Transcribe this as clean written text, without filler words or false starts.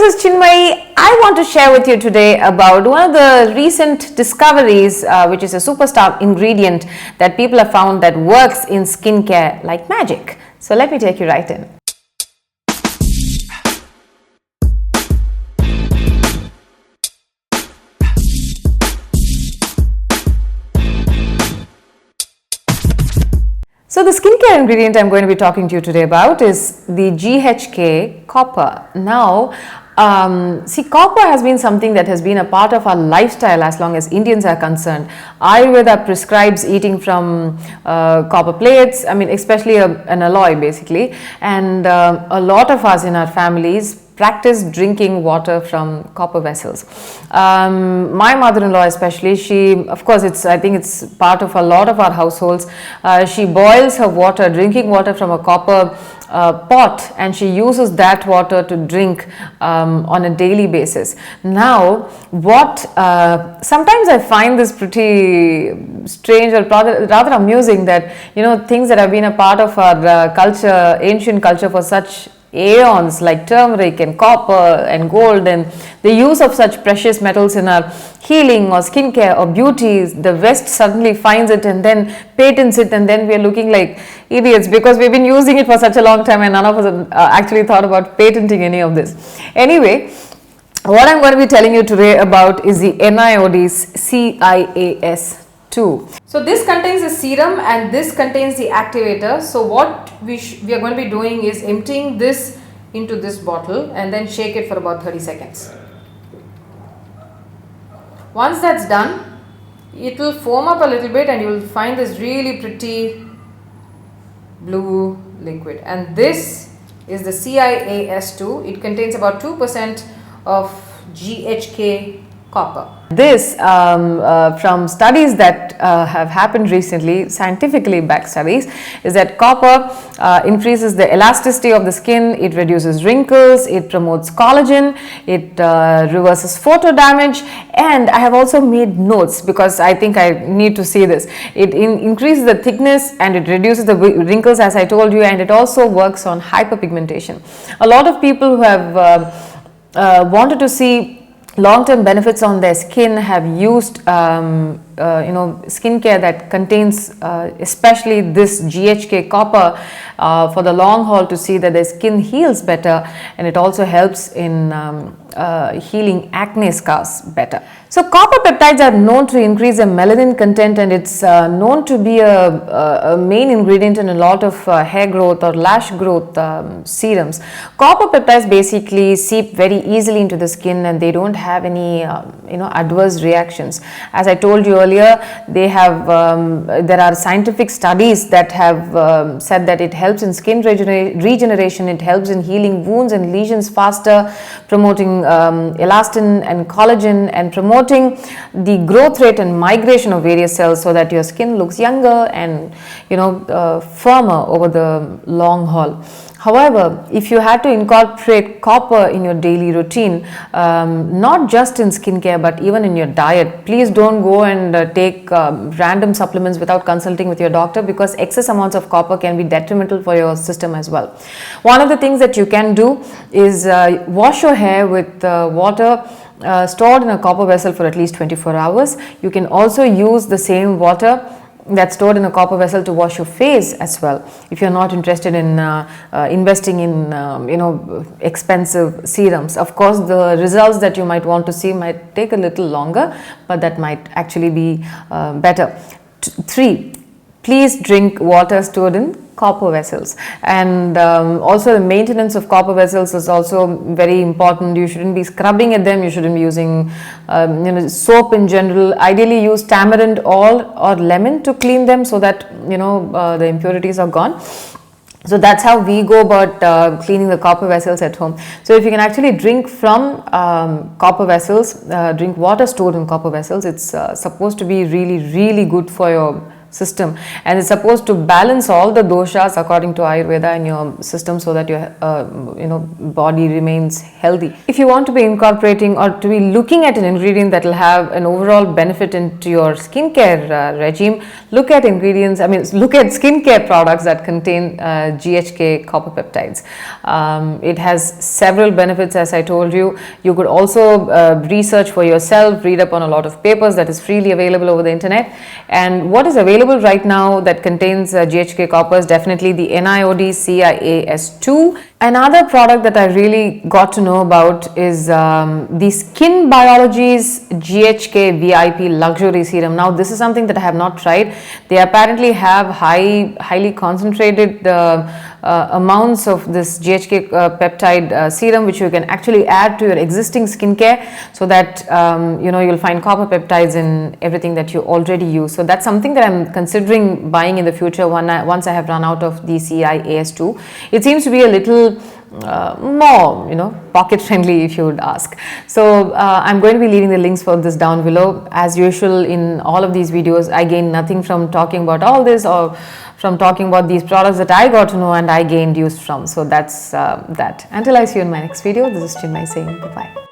this is Chinmayi. I want to share with you today about one of the recent discoveries, which is a superstar ingredient that people have found that works in skincare like magic. So let me take you right in. So the skincare ingredient I'm going to be talking to you today about is the Ghk Copper. Now, see, copper has been something that has been a part of our lifestyle as long as Indians are concerned. Ayurveda prescribes eating from copper plates, I mean especially an alloy basically, and a lot of us in our families practice drinking water from copper vessels. My mother-in-law especially, she, of course, I think it's part of a lot of our households. She boils her water, drinking water from a copper pot, and she uses that water to drink on a daily basis. Now, what sometimes I find this pretty strange or rather amusing, that things that have been a part of our culture, ancient culture for such aeons, like turmeric and copper and gold, and the use of such precious metals in our healing or skincare or beauty, the West suddenly finds it and then patents it, and then we are looking like idiots because we've been using it for such a long time and none of us have actually thought about patenting any of this. Anyway, what I'm going to be telling you today about is the NIOD CAIS. So this contains the serum and this contains the activator. So what we are going to be doing is emptying this into this bottle and then shake it for about 30 seconds. Once that's done, it will foam up a little bit and you will find this really pretty blue liquid, and this is the CIAS2. It contains about 2% of Ghk Copper. This from studies that have happened recently, scientifically backed studies, is that copper increases the elasticity of the skin, it reduces wrinkles, it promotes collagen, it reverses photo damage, and I have also made notes because I think I need to see this. It increases the thickness and it reduces the wrinkles, as I told you, and it also works on hyperpigmentation. A lot of people who have wanted to see long-term benefits on their skin have used skincare that contains especially this Ghk copper for the long haul, to see that their skin heals better, and it also helps in healing acne scars better. So copper peptides are known to increase the melanin content, and it's known to be a main ingredient in a lot of hair growth or lash growth serums. Copper peptides basically seep very easily into the skin and they don't have any adverse reactions. As I told you earlier, they have there are scientific studies that have said that it helps in skin regeneration, it helps in healing wounds and lesions faster, promoting elastin and collagen, and promoting the growth rate and migration of various cells so that your skin looks younger and firmer over the long haul. However, if you had to incorporate copper in your daily routine, not just in skincare but even in your diet, please don't go and take random supplements without consulting with your doctor, because excess amounts of copper can be detrimental for your system as well. One of the things that you can do is wash your hair with water stored in a copper vessel for at least 24 hours. You can also use the same water that's stored in a copper vessel to wash your face as well, if you're not interested in investing in expensive serums. Of course, the results that you might want to see might take a little longer, but that might actually be better. 3, please drink water stored in copper vessels, and also the maintenance of copper vessels is also very important. You shouldn't be scrubbing at them, you shouldn't be using soap in general. Ideally use tamarind oil or lemon to clean them so that the impurities are gone. So that's how we go about cleaning the copper vessels at home. So if you can actually drink from copper vessels, drink water stored in copper vessels, it's supposed to be really, really good for your system, and it's supposed to balance all the doshas according to Ayurveda in your system, so that your body remains healthy. If you want to be incorporating or to be looking at an ingredient that will have an overall benefit into your skincare regime, look at skincare products that contain Ghk copper peptides. It has several benefits, as I told you. You could also research for yourself, read up on a lot of papers that is freely available over the internet. And what is available right now that contains Ghk copper is definitely the NIOD CAIS 2. Another product that I really got to know about is the Skin Biologies Ghk VIP Luxury Serum. Now, this is something that I have not tried. They apparently have highly concentrated amounts of this Ghk peptide serum, which you can actually add to your existing skincare, so that you'll find copper peptides in everything that you already use. So that's something that I'm considering buying in the future once I have run out of the CAIS2. It seems to be a little more pocket friendly, if you would ask. So I'm going to be leaving the links for this down below. As usual in all of these videos, I gain nothing from talking about all this, or from talking about these products that I got to know and I gained use from. So that's that. Until I see you in my next video, this is Chinmayi saying bye bye.